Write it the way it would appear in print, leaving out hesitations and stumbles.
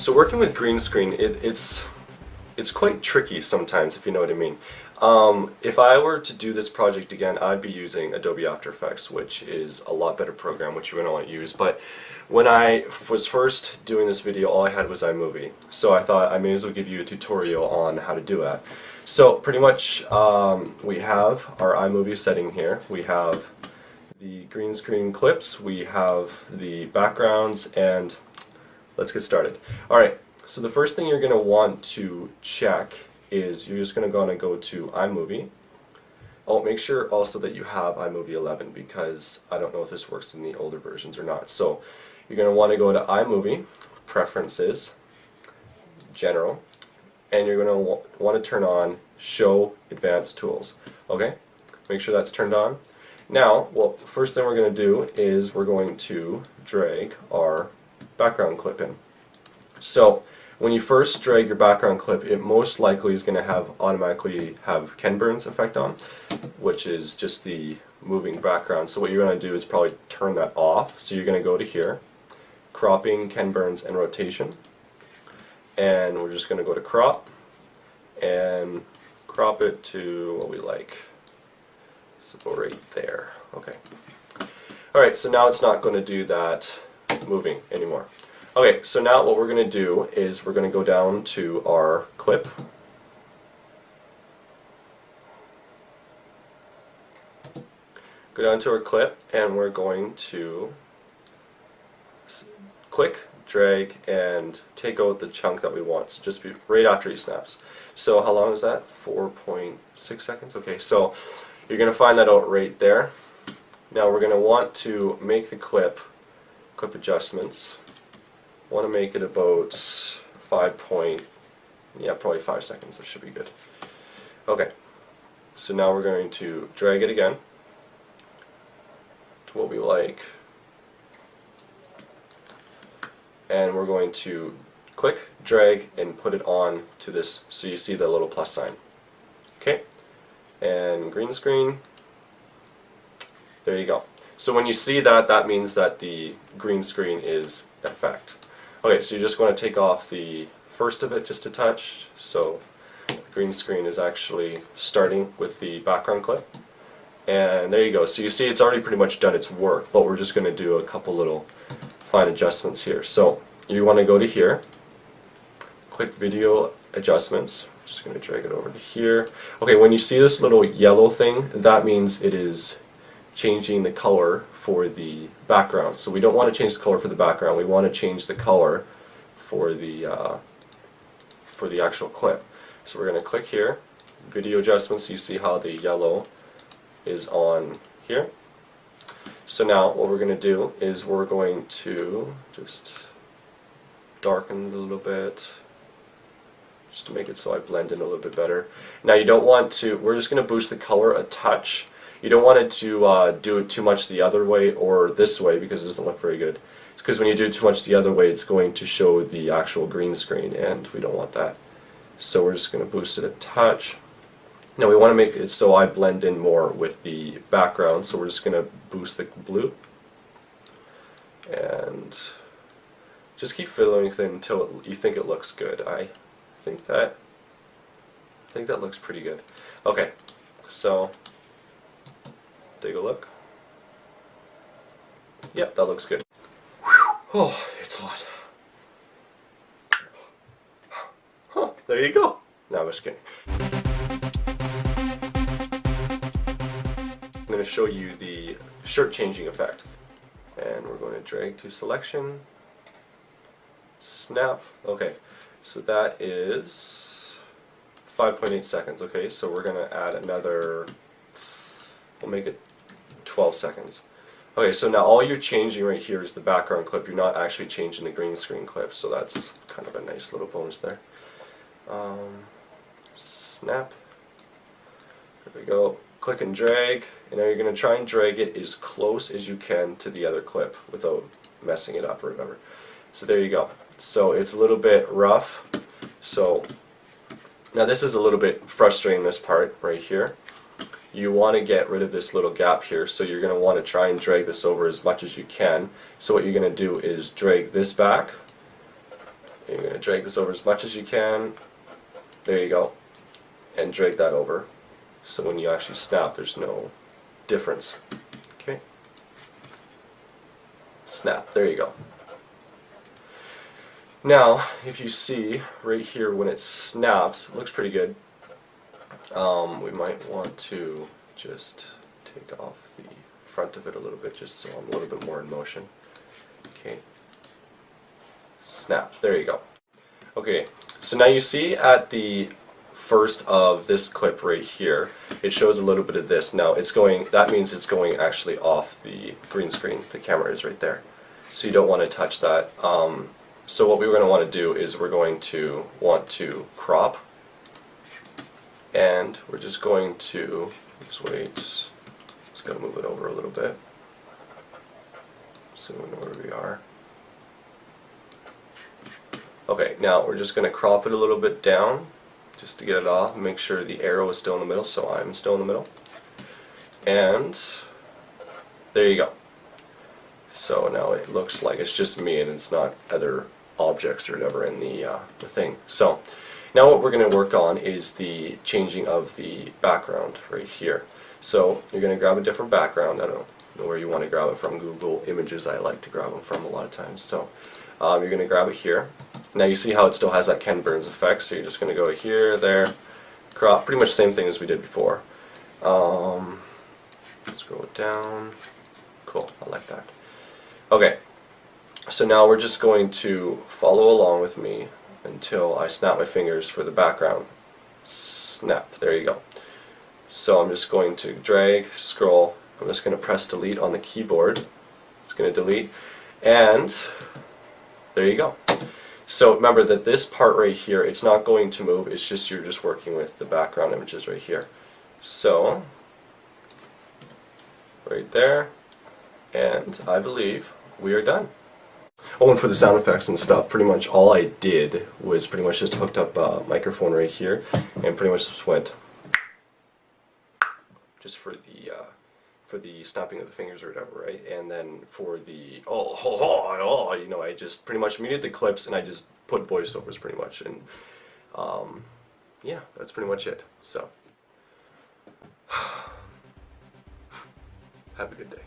So working with green screen, it's quite tricky sometimes, if you know what I mean. If I were to do this project again, I'd be using Adobe After Effects, which is a lot better program, which you're going to want to use. But when I was first doing this video, all I had was iMovie. So I thought I may as well give you a tutorial on how to do it. So pretty much we have our iMovie setting here. We have the green screen clips, we have the backgrounds, and let's get started. Alright, so the first thing you're going to want to check is you're just going to go to iMovie. Oh, make sure also that you have iMovie 11 because I don't know if this works in the older versions or not. So you're going to want to go to iMovie, Preferences, General, and you're going to want to turn on Show Advanced Tools. Okay? Make sure that's turned on. Now, well, first thing we're going to do is we're going to drag our background clip in. So when you first drag your background clip, it most likely is going to automatically have Ken Burns effect on, which is just the moving background. So what you're going to do is probably turn that off. So you're going to go to here, cropping, Ken Burns, and rotation, and we're just going to go to crop and crop it to what we like. So right there. Okay. Alright, so now it's not going to do that moving anymore. Okay, so now what we're going to do is we're going to go down to our clip. Go down to our clip and we're going to click, drag, and take out the chunk that we want. So just be right after he snaps. So how long is that? 4.6 seconds? Okay, so you're going to find that out right there. Now we're going to want to make the clip adjustments. Want to make it about probably 5 seconds. That should be good. Okay, so now we're going to drag it again to what we like, and we're going to click, drag, and put it on to this so you see the little plus sign. Okay, and green screen. There you go. So when you see that, that means that the green screen is effect. Okay, so you're just going to take off the first of it just a touch, so the green screen is actually starting with the background clip. And there you go. So you see it's already pretty much done its work, but we're just going to do a couple little fine adjustments here. So you want to go to here, click Video Adjustments. Just going to drag it over to here. Okay, when you see this little yellow thing, that means it is changing the color for the background. So we don't want to change the color for the background. We want to change the color for the actual clip. So we're going to click here, Video Adjustments. You see how the yellow is on here. So now what we're going to do is we're going to just darken it a little bit, just to make it so I blend in a little bit better. Now you don't want to, we're just going to boost the color a touch. You don't want it to do it too much the other way or this way because it doesn't look very good. Because when you do it too much the other way, it's going to show the actual green screen, and we don't want that. So we're just going to boost it a touch. Now we want to make it so I blend in more with the background, so we're just going to boost the blue. And just keep fiddling with it until you think it looks good. I think that looks pretty good. Okay, so take a look. Yep, that looks good. Oh, it's hot. Huh, there you go. No, I'm just kidding. I'm going to show you the shirt changing effect. And we're going to drag to selection. Snap. Okay, so that is 5.8 seconds. Okay, so we're going to add another, we'll make it 12 seconds. Okay, so now all you're changing right here is the background clip. You're not actually changing the green screen clip, so that's kind of a nice little bonus there. Snap. There we go. Click and drag, and now you're going to try and drag it as close as you can to the other clip without messing it up or whatever. So there you go. So it's a little bit rough. So now this is a little bit frustrating, this part right here. You want to get rid of this little gap here, so you're going to want to try and drag this over as much as you can. So what you're going to do is drag this back You're going to drag this over as much as you can. There you go. And drag that over. So when you actually snap, there's no difference. Okay. Snap. There you go. Now, if you see right here when it snaps, it looks pretty good. We might want to just take off the front of it a little bit just so I'm a little bit more in motion. Okay. Snap. There you go. Okay, so now you see at the first of this clip right here, it shows a little bit of this. Now it's going, that means it's going actually off the green screen. The camera is right there. So you don't want to touch that. So what we're going to want to do is we're going to want to crop, and we're just going to, just wait, just got to move it over a little bit so we know where we are. Okay, now we're just going to crop it a little bit down just to get it off and make sure the arrow is still in the middle, so I'm still in the middle. And there you go. So now it looks like it's just me and it's not other objects or whatever in the thing. So now what we're going to work on is the changing of the background right here. So you're going to grab a different background. I don't know where you want to grab it from. Google Images I like to grab them from a lot of times. So you're going to grab it here. Now you see how it still has that Ken Burns effect, so you're just going to go here, there, crop, pretty much the same thing as we did before. Scroll it down. Cool, I like that. Okay, so now we're just going to follow along with me until I snap my fingers for the background. Snap, there you go. So I'm just going to drag, scroll, I'm just going to press delete on the keyboard. It's going to delete, and there you go. So remember that this part right here, it's not going to move, it's just you're just working with the background images right here. So, right there, and I believe we are done. Oh, and for the sound effects and stuff, pretty much all I did was pretty much just hooked up a microphone right here and pretty much just went just for the snapping of the fingers or whatever, right? And then for the you know, I just pretty much muted the clips and I just put voiceovers pretty much, and yeah, that's pretty much it. So have a good day.